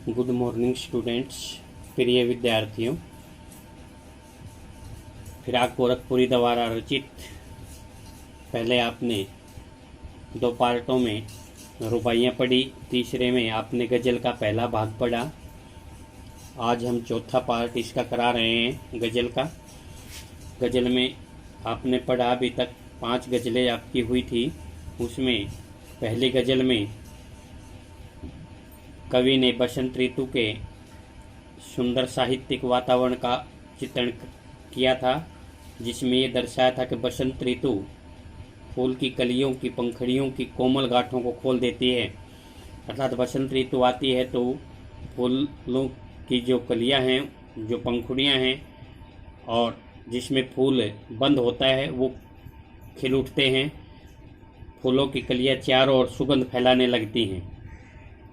Good morning students, प्रिय विद्यार्थियों। फिराक गोरखपुरी द्वारा रचित पहले आपने 2 पार्टों में रुबाइयाँ पढ़ी, तीसरे में आपने गज़ल का पहला भाग पढ़ा। आज हम चौथा पार्ट इसका करा रहे हैं गज़ल का। गज़ल में आपने पढ़ा अभी तक 5 गज़लें आपकी हुई थी। उसमें पहली गज़ल में कवि ने बसंत ऋतु के सुंदर साहित्यिक वातावरण का चित्रण किया था, जिसमें ये दर्शाया था कि बसंत ऋतु फूल की कलियों की पंखड़ियों की कोमल गांठों को खोल देती है। अर्थात बसंत ऋतु आती है तो फूलों की जो कलियां हैं, जो पंखुड़ियां हैं और जिसमें फूल बंद होता है, वो खिल उठते हैं। फूलों की कलियां चारों ओर सुगंध फैलाने लगती हैं।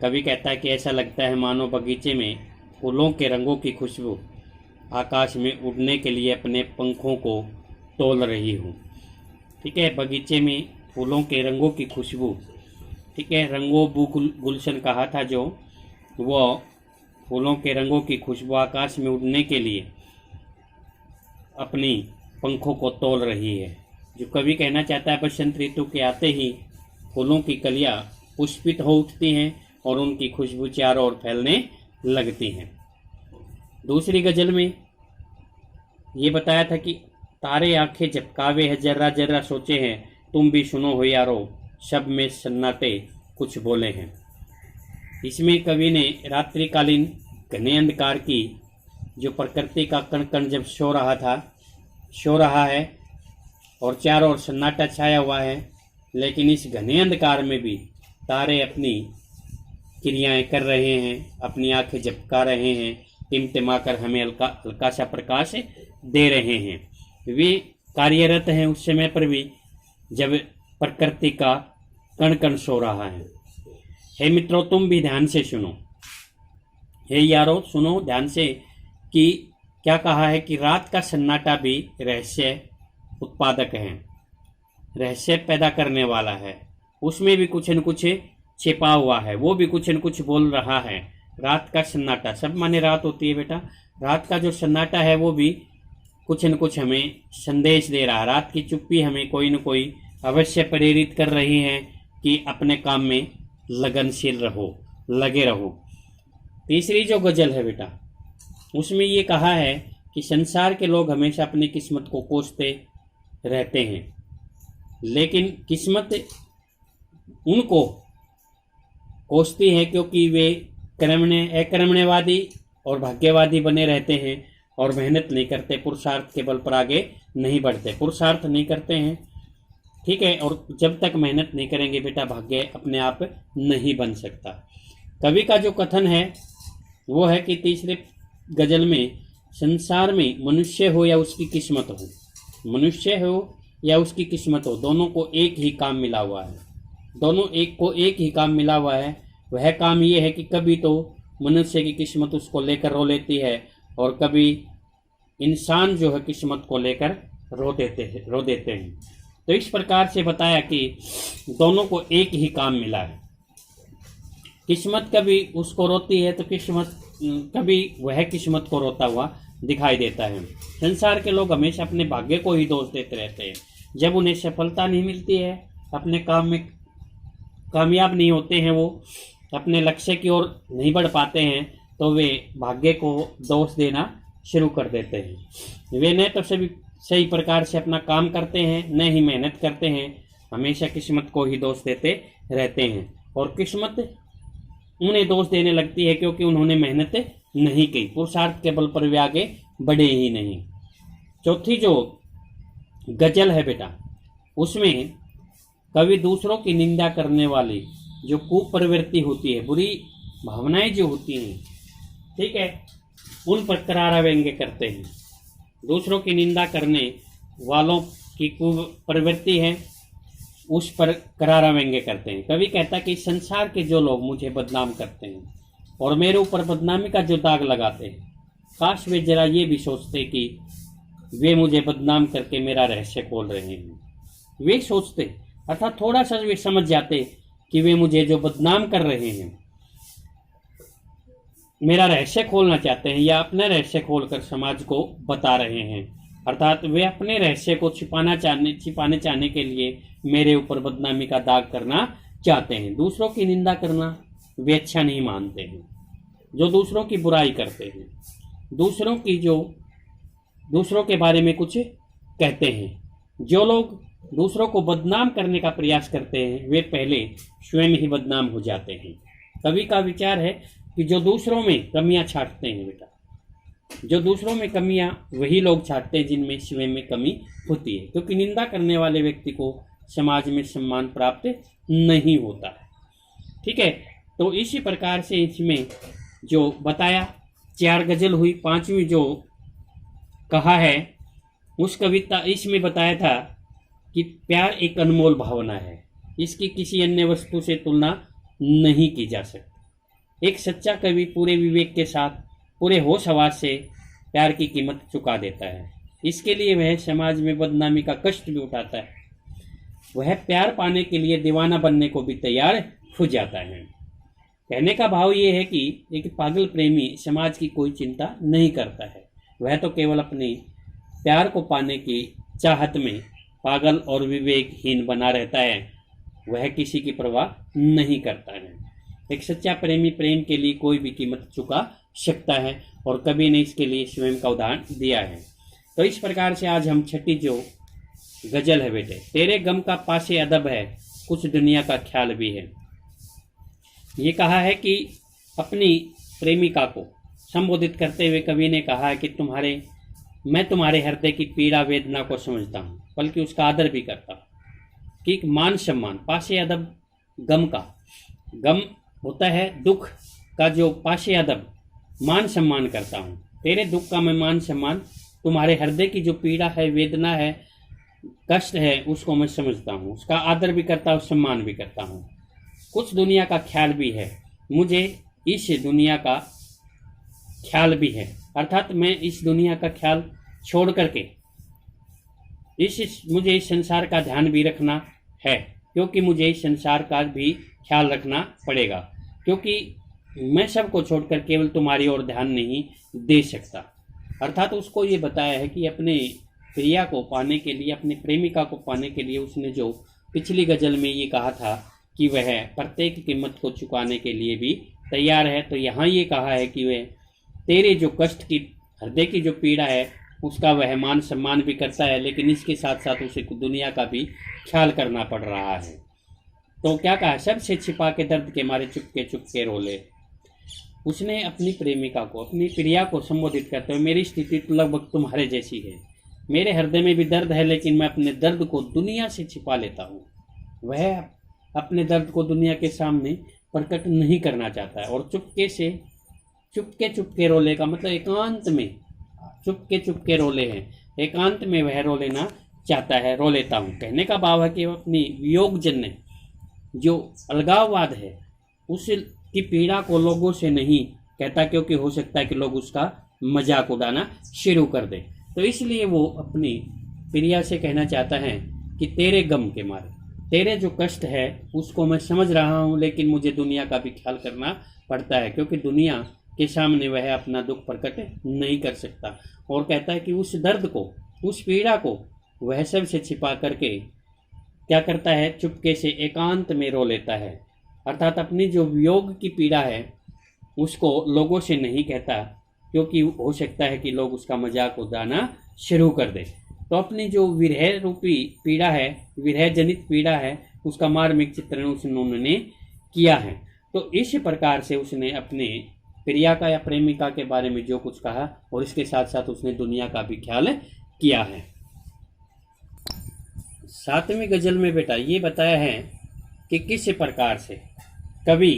कवि कहता है कि ऐसा लगता है मानो बगीचे में फूलों के रंगों की खुशबू आकाश में उड़ने के लिए अपने पंखों को तोल रही हूँ। ठीक है, बगीचे में फूलों के रंगों की खुशबू। ठीक है, रंगों बू गुलशन कहा था जो, वो फूलों के रंगों की खुशबू आकाश में उड़ने के लिए अपनी पंखों को तोल रही है। जो कवि कहना चाहता है, बसंत ऋतु के आते ही फूलों की कलियां पुष्पित हो उठती हैं और उनकी खुशबू चारों ओर फैलने लगती हैं। दूसरी गज़ल में ये बताया था कि तारे आंखें झपकावे है, जर्रा जर्रा सोचे हैं, तुम भी सुनो हो यारो, शब में सन्नाटे कुछ बोले हैं। इसमें कवि ने रात्रिकालीन घने अंधकार की जो प्रकृति का कण कण जब सो रहा है और चारों ओर सन्नाटा छाया हुआ है, लेकिन इस घने अंधकार में भी तारे अपनी क्रियाएं कर रहे हैं, अपनी आंखें झपका रहे हैं, टिमटिमाकर हमें हल्का सा प्रकाश दे रहे हैं। वे कार्यरत हैं उस समय पर भी जब प्रकृति का कण कण सो रहा है। हे मित्रों, तुम भी ध्यान से सुनो, हे यारो सुनो ध्यान से कि क्या कहा है कि रात का सन्नाटा भी रहस्य उत्पादक है, रहस्य पैदा करने वाला है। उसमें भी कुछ न कुछ छिपा हुआ है, वो भी कुछ न कुछ बोल रहा है। रात का सन्नाटा, सब माने रात होती है बेटा, रात का जो सन्नाटा है वो भी कुछ न कुछ हमें संदेश दे रहा है। रात की चुप्पी हमें कोई न कोई अवश्य प्रेरित कर रही है कि अपने काम में लगनशील रहो, लगे रहो। तीसरी जो गज़ल है बेटा, उसमें ये कहा है कि संसार के लोग हमेशा अपनी किस्मत को कोसते रहते हैं, लेकिन किस्मत उनको कोसती है क्योंकि वे अकर्मण्यवादी और भाग्यवादी बने रहते हैं और मेहनत नहीं करते, पुरुषार्थ के बल पर आगे नहीं बढ़ते, पुरुषार्थ नहीं करते हैं। ठीक है, और जब तक मेहनत नहीं करेंगे बेटा, भाग्य अपने आप नहीं बन सकता। कवि का जो कथन है वो है कि तीसरे गज़ल में, संसार में मनुष्य हो या उसकी किस्मत हो, मनुष्य हो या उसकी किस्मत हो, दोनों को एक ही काम मिला हुआ है, दोनों एक ही काम मिला हुआ है। वह काम ये है कि कभी तो मनुष्य की किस्मत उसको लेकर रो लेती है और कभी इंसान जो है किस्मत को लेकर रो देते हैं। तो इस प्रकार से बताया कि दोनों को एक ही काम मिला है। किस्मत कभी उसको रोती है तो कभी वह किस्मत को रोता हुआ दिखाई देता है। संसार के लोग हमेशा अपने भाग्य को ही दोष देते रहते हैं। जब उन्हें सफलता नहीं मिलती है, अपने काम में कामयाब नहीं होते हैं, वो अपने लक्ष्य की ओर नहीं बढ़ पाते हैं, तो वे भाग्य को दोष देना शुरू कर देते हैं। वे न तो सही प्रकार से अपना काम करते हैं, न ही मेहनत करते हैं, हमेशा किस्मत को ही दोष देते रहते हैं और किस्मत उन्हें दोष देने लगती है क्योंकि उन्होंने मेहनत नहीं की, पुरुषार्थ के बल पर वे आगे बढ़े ही नहीं। चौथी जो गज़ल है बेटा, उसमें कवि दूसरों की निंदा करने वाली जो कुप्रवृत्ति होती है, बुरी भावनाएं जो होती हैं, ठीक है, उन पर करारा व्यंग्य करते हैं। दूसरों की निंदा करने वालों की कुप्रवृत्ति है, उस पर करारा व्यंग्य करते हैं। कवि कहता है कि संसार के जो लोग मुझे बदनाम करते हैं और मेरे ऊपर बदनामी का जो दाग लगाते हैं, काश वे जरा ये भी सोचते कि वे मुझे बदनाम करके मेरा रहस्य खोल रहे हैं। वे सोचते, अर्थात थोड़ा सा वे समझ जाते कि वे मुझे जो बदनाम कर रहे हैं मेरा रहस्य खोलना चाहते हैं या अपना रहस्य खोलकर समाज को बता रहे हैं, अर्थात वे अपने रहस्य को छिपाने चाहने के लिए मेरे ऊपर बदनामी का दाग करना चाहते हैं। दूसरों की निंदा करना वे अच्छा नहीं मानते हैं। जो दूसरों की बुराई करते हैं, दूसरों के बारे में कुछ कहते हैं, जो लोग दूसरों को बदनाम करने का प्रयास करते हैं, वे पहले स्वयं ही बदनाम हो जाते हैं। कवि का विचार है कि जो दूसरों में कमियां छांटते हैं बेटा, जो दूसरों में कमियां वही लोग छांटते हैं जिनमें स्वयं में कमी होती है, क्योंकि निंदा करने वाले व्यक्ति को समाज में सम्मान प्राप्त नहीं होता है। ठीक है, तो इसी प्रकार से इसमें जो बताया 4 गजल हुई। 5वीं जो कहा है उस कविता इसमें बताया था कि प्यार एक अनमोल भावना है, इसकी किसी अन्य वस्तु से तुलना नहीं की जा सकती। एक सच्चा कवि पूरे विवेक के साथ, पूरे होश हवास से प्यार की कीमत चुका देता है। इसके लिए वह समाज में बदनामी का कष्ट भी उठाता है। वह प्यार पाने के लिए दीवाना बनने को भी तैयार हो जाता है। कहने का भाव ये है कि एक पागल प्रेमी समाज की कोई चिंता नहीं करता है। वह तो केवल अपने प्यार को पाने की चाहत में पागल और विवेकहीन बना रहता है। वह किसी की परवाह नहीं करता है। एक सच्चा प्रेमी प्रेम के लिए कोई भी कीमत चुका सकता है और कभी ने इसके लिए स्वयं का उदाहरण दिया है। तो इस प्रकार से आज हम 6ठी जो गजल है बेटे, तेरे गम का पासे अदब है, कुछ दुनिया का ख्याल भी है। ये कहा है कि अपनी प्रेमिका को संबोधित करते हुए कवि ने कहा है कि मैं तुम्हारे हृदय की पीड़ा वेदना को समझता हूँ, बल्कि उसका आदर भी करता हूँ। कि मान सम्मान, पासे अदब गम होता है दुख का, जो पासे अदब मान सम्मान करता हूँ। तेरे दुख का मैं मान सम्मान, तुम्हारे हृदय की जो पीड़ा है, वेदना है, कष्ट है, उसको मैं समझता हूँ, उसका आदर भी करता हूँ, सम्मान भी करता हूँ। कुछ दुनिया का ख्याल भी है, मुझे इस दुनिया का ख्याल भी है, अर्थात मैं इस दुनिया का ख्याल छोड़ करके मुझे इस संसार का ध्यान भी रखना है, क्योंकि मुझे इस संसार का भी ख्याल रखना पड़ेगा, क्योंकि मैं सबको छोड़कर केवल तुम्हारी ओर ध्यान नहीं दे सकता। अर्थात उसको ये बताया है कि अपने प्रिया को पाने के लिए, अपनी प्रेमिका को पाने के लिए उसने जो पिछली गजल में ये कहा था कि वह प्रत्येक कीमत को चुकाने के लिए भी तैयार है, तो यहाँ ये कहा है कि वह तेरे जो कष्ट की, हृदय की जो पीड़ा है, उसका वह मान सम्मान भी करता है, लेकिन इसके साथ साथ उसे दुनिया का भी ख्याल करना पड़ रहा है। तो क्या कहा, सबसे छिपा के दर्द के मारे चुपके चुपके रोले। उसने अपनी प्रेमिका को, अपनी प्रिया को संबोधित करते हुए, मेरी स्थिति तो लगभग तुम्हारे जैसी है, मेरे हृदय में भी दर्द है, लेकिन मैं अपने दर्द को दुनिया से छिपा लेता हूँ। वह अपने दर्द को दुनिया के सामने प्रकट नहीं करना चाहता है, और चुपके चुपके रोले का मतलब एकांत में चुपके चुपके रोले हैं, एकांत में वह रो लेना चाहता है, रो लेता हूँ। कहने का भाव है कि वह अपनी वियोगजन्य जो अलगाववाद है, उसकी पीड़ा को लोगों से नहीं कहता, क्योंकि हो सकता है कि लोग उसका मजाक उड़ाना शुरू कर दें। तो इसलिए वो अपनी प्रिया से कहना चाहता है कि तेरे गम के मारे, तेरे जो कष्ट है उसको मैं समझ रहा हूँ, लेकिन मुझे दुनिया का भी ख्याल करना पड़ता है, क्योंकि दुनिया के सामने वह अपना दुख प्रकट नहीं कर सकता। और कहता है कि उस दर्द को, उस पीड़ा को वह सब से छिपा करके क्या करता है, चुपके से एकांत में रो लेता है। अर्थात अपनी जो वियोग की पीड़ा है उसको लोगों से नहीं कहता, क्योंकि हो सकता है कि लोग उसका मजाक उड़ाना शुरू कर दे। तो अपनी जो विरह रूपी पीड़ा है, विरह जनित पीड़ा है, उसका मार्मिक चित्रण उन्होंने किया है। तो इस प्रकार से उसने अपने प्रिया का या प्रेमिका के बारे में जो कुछ कहा, और इसके साथ साथ उसने दुनिया का भी ख्याल किया है। 7वीं गजल में बेटा ये बताया है कि किस प्रकार से कवि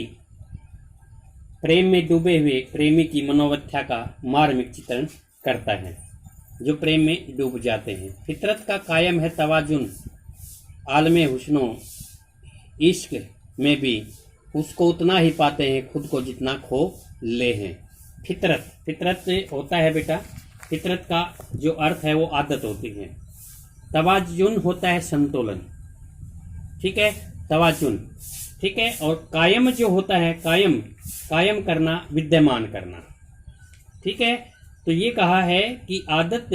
प्रेम में डूबे हुए प्रेमी की मनोव्यथा का मार्मिक चित्रण करता है, जो प्रेम में डूब जाते हैं। फितरत का कायम है तवाजुन, आलमे हुस्नो इश्क में भी उसको उतना ही पाते हैं खुद को जितना खो ले हैं। फितरत होता है बेटा, फितरत का जो अर्थ है वो आदत होती है। तवाजुन होता है संतुलन, ठीक है, तवाजुन ठीक है। और कायम जो होता है, कायम कायम करना, विद्यमान करना, ठीक है। तो ये कहा है कि आदत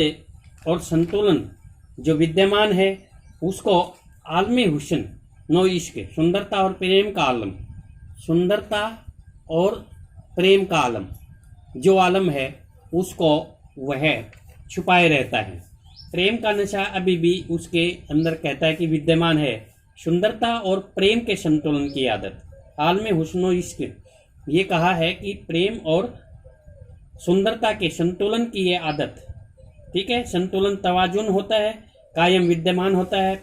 और संतुलन जो विद्यमान है उसको आलम हुस्न नो इश्क, सुंदरता और प्रेम का आलम, सुंदरता और प्रेम का आलम, जो आलम है उसको वह छुपाए रहता है। प्रेम का नशा अभी भी उसके अंदर कहता है कि विद्यमान है। सुंदरता और प्रेम के संतुलन की आदत, आलम हुस्न इश्क, ये कहा है कि प्रेम और सुंदरता के संतुलन की ये आदत, ठीक है। संतुलन तवाजुन होता है, कायम विद्यमान होता है,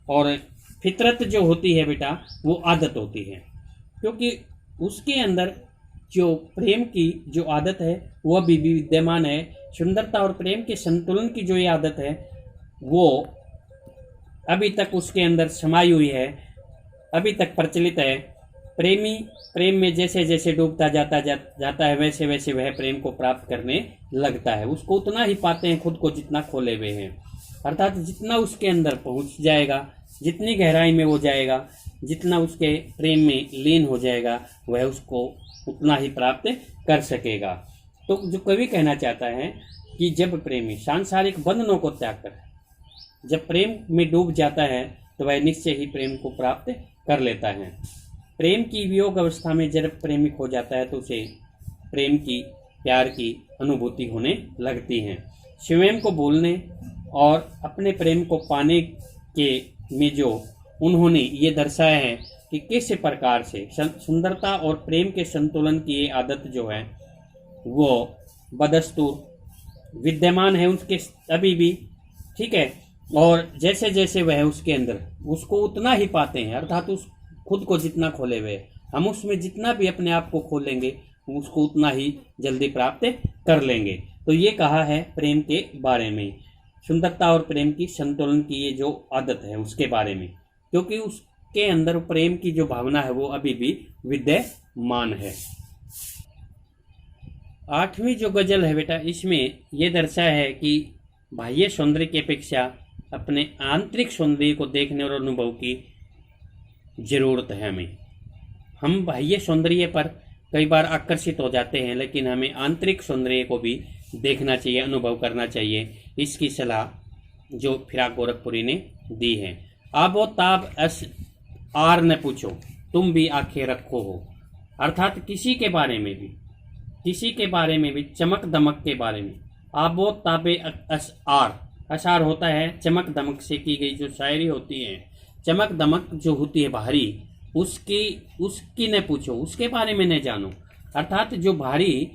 और फितरत जो होती है बेटा वो आदत होती है, क्योंकि उसके अंदर जो प्रेम की जो आदत है वो अभी भी विद्यमान है। सुंदरता और प्रेम के संतुलन की जो ये आदत है वो अभी तक उसके अंदर समाई हुई है, अभी तक प्रचलित है। प्रेमी प्रेम में जैसे जैसे डूबता जाता है वैसे वैसे वह प्रेम को प्राप्त करने लगता है। उसको उतना ही पाते हैं खुद को जितना खोले हुए हैं, अर्थात जितना उसके अंदर पहुंच जाएगा, जितनी गहराई में वो जाएगा, जितना उसके प्रेम में लीन हो जाएगा, वह उसको उतना ही प्राप्त कर सकेगा। तो जो कवि कहना चाहता है कि जब प्रेमी सांसारिक बंधनों को त्याग कर जब प्रेम में डूब जाता है तो वह निश्चय ही प्रेम को प्राप्त कर लेता है। प्रेम की वियोग अवस्था में जब प्रेमी खो जाता है तो उसे प्रेम की, प्यार की अनुभूति होने लगती है। स्वयं को भूलने और अपने प्रेम को पाने के में जो उन्होंने ये दर्शाया है कि किस प्रकार से सुंदरता और प्रेम के संतुलन की ये आदत जो है वो बदस्तूर विद्यमान है उसके अभी भी, ठीक है। और जैसे जैसे वह उसके अंदर उसको उतना ही पाते हैं, अर्थात उस खुद को जितना खोले हुए हम उसमें जितना भी अपने आप को खोलेंगे उसको उतना ही जल्दी प्राप्त कर लेंगे। तो ये कहा है प्रेम के बारे में, सुंदरता और प्रेम की संतुलन की ये जो आदत है उसके बारे में, क्योंकि उसके अंदर प्रेम की जो भावना है वो अभी भी विद्यमान है। 8वीं जो गजल है बेटा, इसमें ये दर्शाया है कि बाह्य सौंदर्य की अपेक्षा अपने आंतरिक सौंदर्य को देखने और अनुभव की जरूरत है हमें। हम बाह्य सौंदर्य पर कई बार आकर्षित हो जाते हैं, लेकिन हमें आंतरिक सौंदर्य को भी देखना चाहिए, अनुभव करना चाहिए। इसकी सलाह जो फिराक गोरखपुरी ने दी है। आबो ताब अस आर न पूछो, तुम भी आंखें रखो हो, अर्थात किसी के बारे में भी चमक दमक के बारे में। आबो ताबे अस आर, असार होता है चमक दमक से की गई जो शायरी होती है, चमक दमक जो होती है बाहरी, उसकी न पूछो, उसके बारे में न जानो, अर्थात जो बाहरी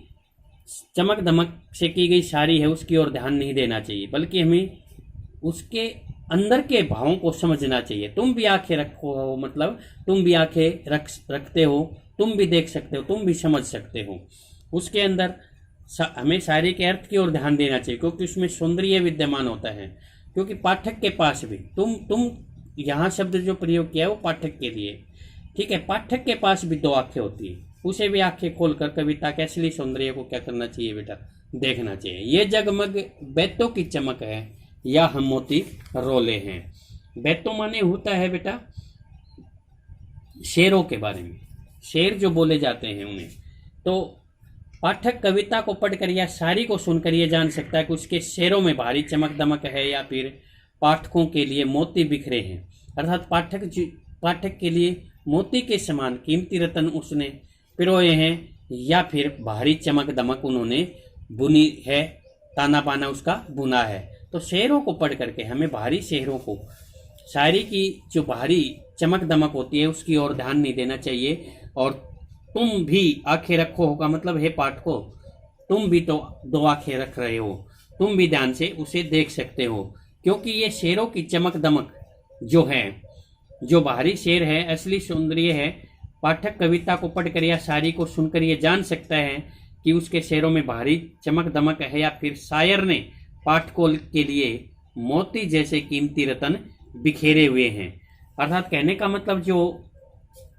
चमक दमक से की गई शायरी है उसकी ओर ध्यान नहीं देना चाहिए, बल्कि हमें उसके अंदर के भावों को समझना चाहिए। तुम भी आंखें रखो हो, मतलब तुम भी आंखें रखते हो, तुम भी देख सकते हो, तुम भी समझ सकते हो। उसके अंदर हमें शायरी के अर्थ की ओर ध्यान देना चाहिए, क्योंकि उसमें सौंदर्य विद्यमान होता है। क्योंकि पाठक के पास भी तुम यहाँ शब्द जो प्रयोग किया है वो पाठक के लिए, ठीक है। पाठक के पास भी 2 आंखें होती है, उसे भी आंखें खोलकर कविता के असली सौंदर्य को क्या करना चाहिए बेटा, देखना चाहिए। ये जगमग बैतों की चमक है या हम मोती रोले हैं। बैतों माने होता है बेटा शेरों के बारे में, शेर जो बोले जाते हैं उन्हें। तो पाठक कविता को पढ़कर या शायरी को सुनकर ये जान सकता है कि उसके शेरों में भारी चमक दमक है या फिर पाठकों के लिए मोती बिखरे हैं, अर्थात पाठक के लिए मोती के समान कीमती रतन उसने पिरोए हैं या फिर भारी चमक दमक उन्होंने बुनी है, ताना बाना उसका बुना है। तो शेरों को पढ़ करके हमें बाहरी शेरों को, शायरी की जो बाहरी चमक दमक होती है उसकी ओर ध्यान नहीं देना चाहिए। और तुम भी आंखें रखो होगा मतलब हे पाठकों, तुम भी तो 2 आंखें रख रहे हो, तुम भी ध्यान से उसे देख सकते हो, क्योंकि ये शेरों की चमक दमक जो है, जो बाहरी शेर है, असली सौंदर्य है। पाठक कविता को पढ़कर या शायरी को सुनकर ये जान सकता है कि उसके शेरों में बाहरी चमक दमक है या फिर शायर ने पाठकों के लिए मोती जैसे कीमती रतन बिखेरे हुए हैं। अर्थात कहने का मतलब जो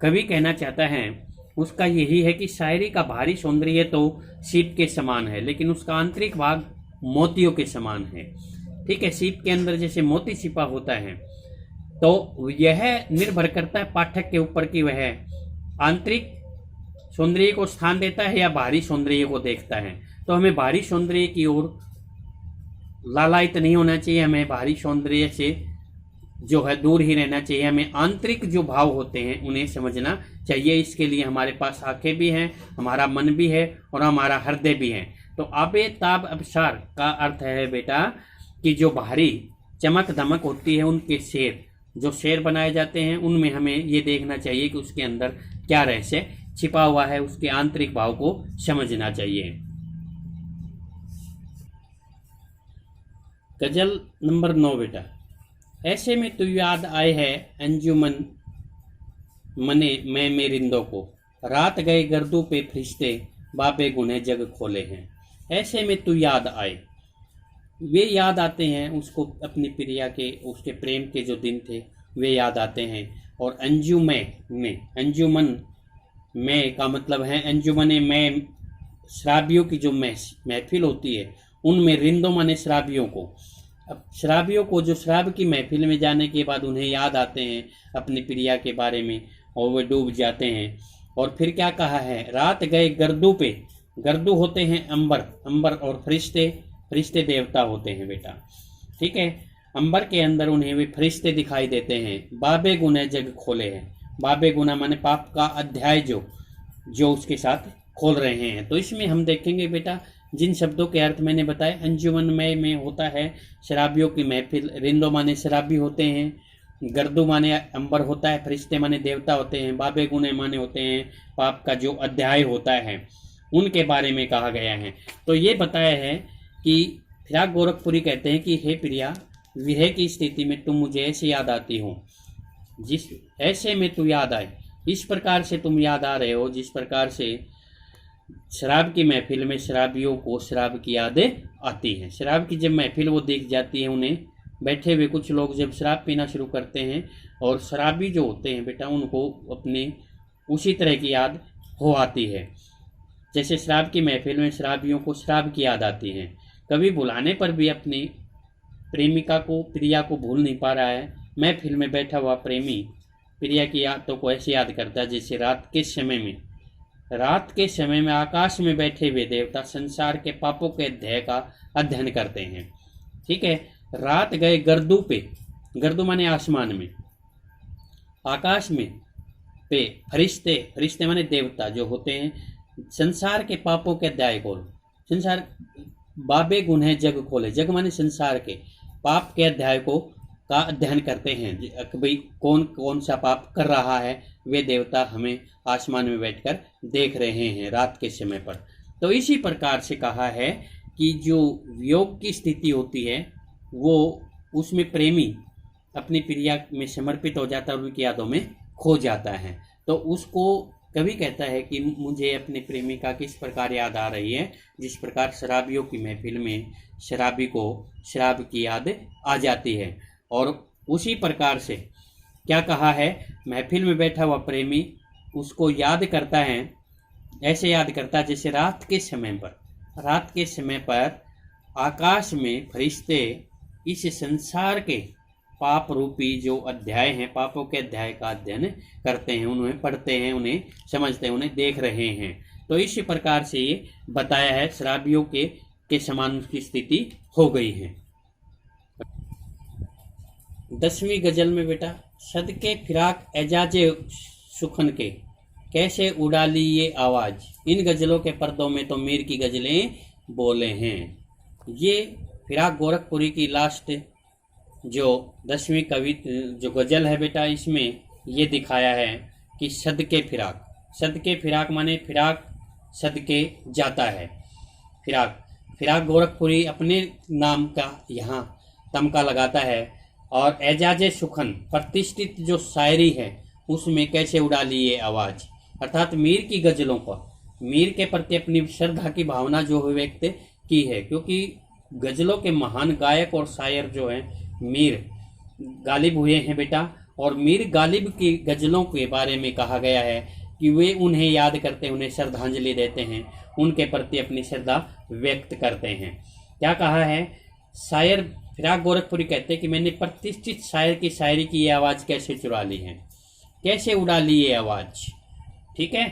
कवि कहना चाहता है उसका यही है कि शायरी का बाहरी सौंदर्य तो सीप के समान है, लेकिन उसका आंतरिक भाग मोतियों के समान है, ठीक है। सीप के अंदर जैसे मोती छिपा होता है, तो यह निर्भर करता है पाठक के ऊपर कि वह आंतरिक सौंदर्य को स्थान देता है या बाहरी सौंदर्य को देखता है। तो हमें बाहरी सौंदर्य की ओर लालायित नहीं होना चाहिए, हमें बाहरी सौंदर्य से जो है दूर ही रहना चाहिए। हमें आंतरिक जो भाव होते हैं उन्हें समझना चाहिए। इसके लिए हमारे पास आंखें भी हैं, हमारा मन भी है और हमारा हृदय भी है। तो आबे ताब अबसार का अर्थ है बेटा कि जो बाहरी चमक धमक होती है उनके शेर, जो शेर बनाए जाते हैं उनमें हमें ये देखना चाहिए कि उसके अंदर क्या रहस्य छिपा हुआ है, उसके आंतरिक भाव को समझना चाहिए। गजल नंबर 9 बेटा। ऐसे में तू याद आए है अंजुमन मने मैं मेरिंदों को, रात गए गर्दू पे फरिश्ते बाबे गुने जग खोले हैं। ऐसे में तू याद आए, वे याद आते हैं उसको, अपनी प्रिया के, उसके प्रेम के जो दिन थे वे याद आते हैं। और अंजुमन में का मतलब है अंजुमने में, शराबियों की जो महफिल होती है उनमें रिंदों माने शराबियों को। अब शराबियों को जो शराब की महफिल में जाने के बाद उन्हें याद आते हैं अपनी प्रिया के बारे में और वे डूब जाते हैं। और फिर क्या कहा है, रात गए गर्दू पे, गर्दू होते हैं अंबर और फरिश्ते देवता होते हैं बेटा, ठीक है। अंबर के अंदर उन्हें वे फरिश्ते दिखाई देते हैं। बाबे गुने जग खोले हैं, बाबे गुना माने पाप का अध्याय जो उसके साथ खोल रहे हैं। तो इसमें हम देखेंगे बेटा जिन शब्दों के अर्थ मैंने बताए, अंजुमन में होता है शराबियों की महफिल, रिंदो माने शराबी होते हैं, गर्दू माने अंबर होता है, फरिश्ते माने देवता होते हैं, बाबे गुने माने होते हैं पाप का जो अध्याय होता है, उनके बारे में कहा गया है। तो ये बताया है कि फिराक गोरखपुरी कहते हैं कि हे प्रिया, विरह की स्थिति में तुम मुझे ऐसे याद आती हो, जिस ऐसे में तू याद आए, इस प्रकार से तुम याद आ रहे हो जिस प्रकार से शराब की महफिल में शराबियों को शराब की यादें आती हैं। शराब की जब महफिल वो देख जाती है, उन्हें बैठे हुए कुछ लोग जब शराब पीना शुरू करते हैं और शराबी जो होते हैं बेटा उनको अपने उसी तरह की याद हो आती है, जैसे शराब की महफिल में शराबियों को शराब की याद आती है। कभी बुलाने पर भी अपनी प्रेमिका को, प्रिया को भूल नहीं पा रहा है। महफिल में बैठा हुआ प्रेमी प्रिया की यादों को ऐसे याद करता है जैसे रात के समय में आकाश में बैठे हुए देवता संसार के पापों के अध्याय का अध्ययन करते हैं, ठीक है। रात गए गर्दू पे, गर्दू माने आसमान में, आकाश में, पे फरिश्ते माने देवता जो होते हैं संसार के पापों के अध्याय को, संसार बाबे गुन्हे जग खोले, जग माने संसार के पाप के अध्याय को का अध्ययन करते हैं कि भाई कौन कौन सा पाप कर रहा है, वे देवता हमें आसमान में बैठकर देख रहे हैं रात के समय पर। तो इसी प्रकार से कहा है कि जो वियोग की स्थिति होती है वो उसमें प्रेमी अपनी प्रिया में समर्पित हो जाता है और उनकी यादों में खो जाता है। तो उसको कभी कहता है कि मुझे अपनी प्रेमिका किस प्रकार याद आ रही है, जिस प्रकार शराबियों की महफिल में शराबी को शराब की याद आ जाती है। और उसी प्रकार से क्या कहा है, महफिल में बैठा हुआ प्रेमी उसको याद करता है, ऐसे याद करता है जैसे रात के समय पर आकाश में फरिश्ते इस संसार के पाप रूपी जो अध्याय हैं, पापों के अध्याय का अध्ययन करते हैं, उन्हें पढ़ते हैं, उन्हें समझते हैं, उन्हें देख रहे हैं। तो इसी प्रकार से ये बताया है शराबियों के समान उसकी स्थिति हो गई है। 10वीं गजल में बेटा, सदके फिराक एजाजे सुखन के, कैसे उड़ा ली ये आवाज़। इन गजलों के पर्दों में तो मीर की गजलें बोले हैं। ये फिराक गोरखपुरी की लास्ट जो 10वीं जो गजल है बेटा, इसमें ये दिखाया है कि सदके फिराक माने फिराक सदके जाता है। फिराक गोरखपुरी अपने नाम का यहाँ तमका लगाता है। और एजाजे सुखन प्रतिष्ठित जो शायरी है उसमें कैसे उड़ा ली ये आवाज़, अर्थात मीर की गजलों पर, मीर के प्रति अपनी श्रद्धा की भावना जो व्यक्त की है, क्योंकि गजलों के महान गायक और शायर जो हैं मीर गालिब हुए हैं बेटा। और मीर गालिब की गजलों के बारे में कहा गया है कि वे उन्हें याद करते हैं, उन्हें श्रद्धांजलि देते हैं, उनके प्रति अपनी श्रद्धा व्यक्त करते हैं। क्या कहा है, शायर फिराक गोरखपुरी कहते हैं कि मैंने प्रतिष्ठित शायर की शायरी की ये आवाज़ कैसे चुरा ली है, कैसे उड़ा ली ये आवाज़। ठीक है,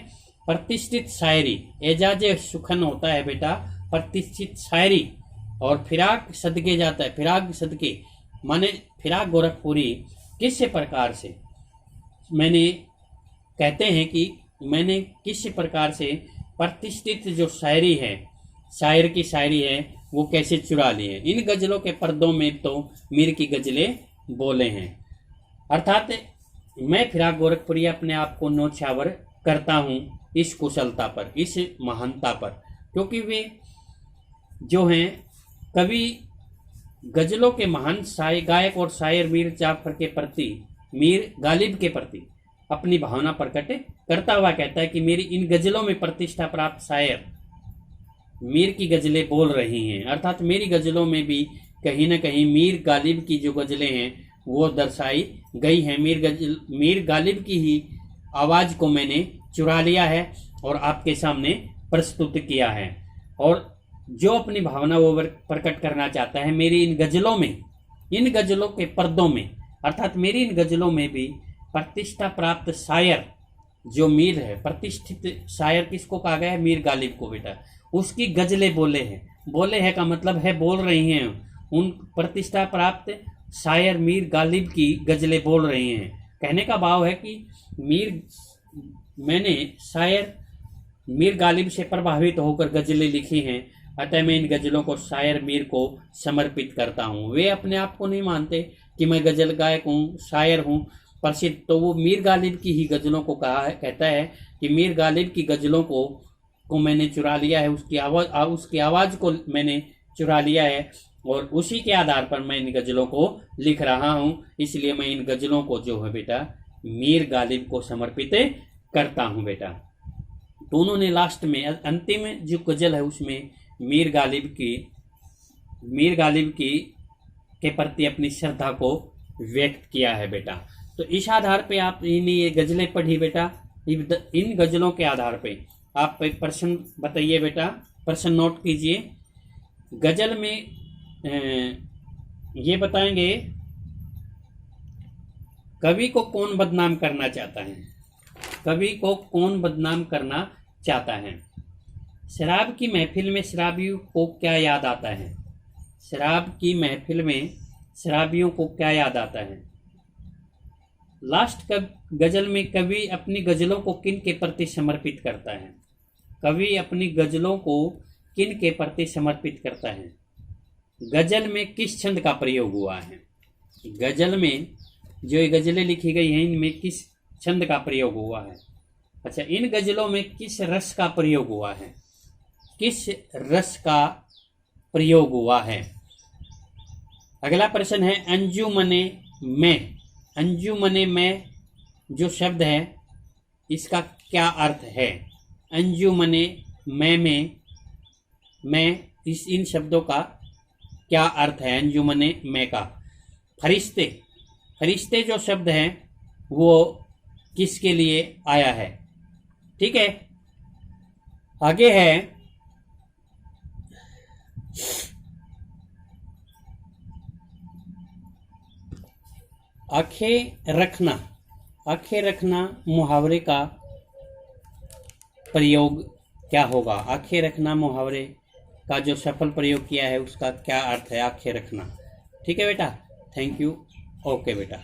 प्रतिष्ठित शायरी एजाज सुखन होता है बेटा, प्रतिष्ठित शायरी। और फिराक सदके जाता है, फिराक सदके माने फिराक गोरखपुरी किस प्रकार से मैंने कहते हैं कि मैंने किस प्रकार से प्रतिष्ठित जो शायरी है, शायर की शायरी है, वो कैसे चुरा ली है। इन गजलों के पर्दों में तो मीर की गजलें बोले हैं। अर्थात मैं फिराक गोरखपुरी अपने आप को न्योछावर करता हूँ इस कुशलता पर, इस महानता पर, क्योंकि वे जो हैं कवि गजलों के महान गायक और शायर मीर जाफर के प्रति, मीर गालिब के प्रति अपनी भावना प्रकट करता हुआ कहता है कि मेरी इन गजलों में प्रतिष्ठा प्राप्त शायर मीर की गजलें बोल रही हैं। अर्थात मेरी गजलों में भी कहीं न कहीं मीर गालिब की जो गजलें हैं वो दर्शाई गई हैं। मीर गालिब की ही आवाज़ को मैंने चुरा लिया है और आपके सामने प्रस्तुत किया है। और जो अपनी भावना वो प्रकट करना चाहता है मेरी इन गजलों में, इन गजलों के पर्दों में, अर्थात मेरी इन गजलों में भी प्रतिष्ठा प्राप्त शायर जो मीर है, प्रतिष्ठित शायर किसको कहा गया है? मीर गालिब को बेटा। उसकी गजलें बोले हैं, बोले हैं का मतलब है बोल रही हैं। उन प्रतिष्ठा प्राप्त शायर मीर गालिब की गजलें बोल रही हैं। कहने का भाव है कि मैंने शायर मीर गालिब से प्रभावित होकर गजलें लिखी हैं, अतः मैं इन गजलों को शायर मीर को समर्पित करता हूँ। वे अपने आप को नहीं मानते कि मैं गजल गायक हूँ, शायर हूँ प्रसिद्ध, तो वो मीर गालिब की ही गजलों को कहता है कि मीर गालिब की गजलों को मैंने चुरा लिया है, उसकी आवाज़ को मैंने चुरा लिया है और उसी के आधार पर मैं इन गजलों को लिख रहा हूँ। इसलिए मैं इन गजलों को जो है बेटा मीर गालिब को समर्पित करता हूँ बेटा। तो उन्होंने लास्ट में अंतिम जो गजल है उसमें मीर गालिब की के प्रति अपनी श्रद्धा को व्यक्त किया है बेटा। तो इस आधार पे आप ये गजलें पढ़ी बेटा। इन गजलों के आधार पे आप एक प्रश्न बताइए बेटा, प्रश्न नोट कीजिए। गजल में ये बताएंगे कवि को कौन बदनाम करना चाहता है, कवि को कौन बदनाम करना चाहता है। शराब की महफिल में शराबियों को क्या याद आता है, शराब की महफिल में शराबियों को क्या याद आता है। लास्ट गजल में कवि अपनी गजलों को किन के प्रति समर्पित करता है, कवि अपनी गजलों को किन के प्रति समर्पित करता है। गजल में किस छंद का प्रयोग हुआ है, गजल में जो ये गजलें लिखी गई हैं इनमें किस छंद का प्रयोग हुआ है। अच्छा, इन गजलों में किस रस का प्रयोग हुआ है, किस रस का प्रयोग हुआ है। अगला प्रश्न है अंजुमने में, अंजुमने में जो शब्द है इसका क्या अर्थ है। अंजुमने में इन शब्दों का क्या अर्थ है अंजुमने में का। फरिश्ते, फरिश्ते जो शब्द है वो किसके लिए आया है। ठीक है, आगे है आंखें रखना। आंखें रखना मुहावरे का प्रयोग क्या होगा, आंखें रखना मुहावरे का जो सफल प्रयोग किया है उसका क्या अर्थ है आंखें रखना। ठीक है बेटा, थैंक यू, ओके बेटा।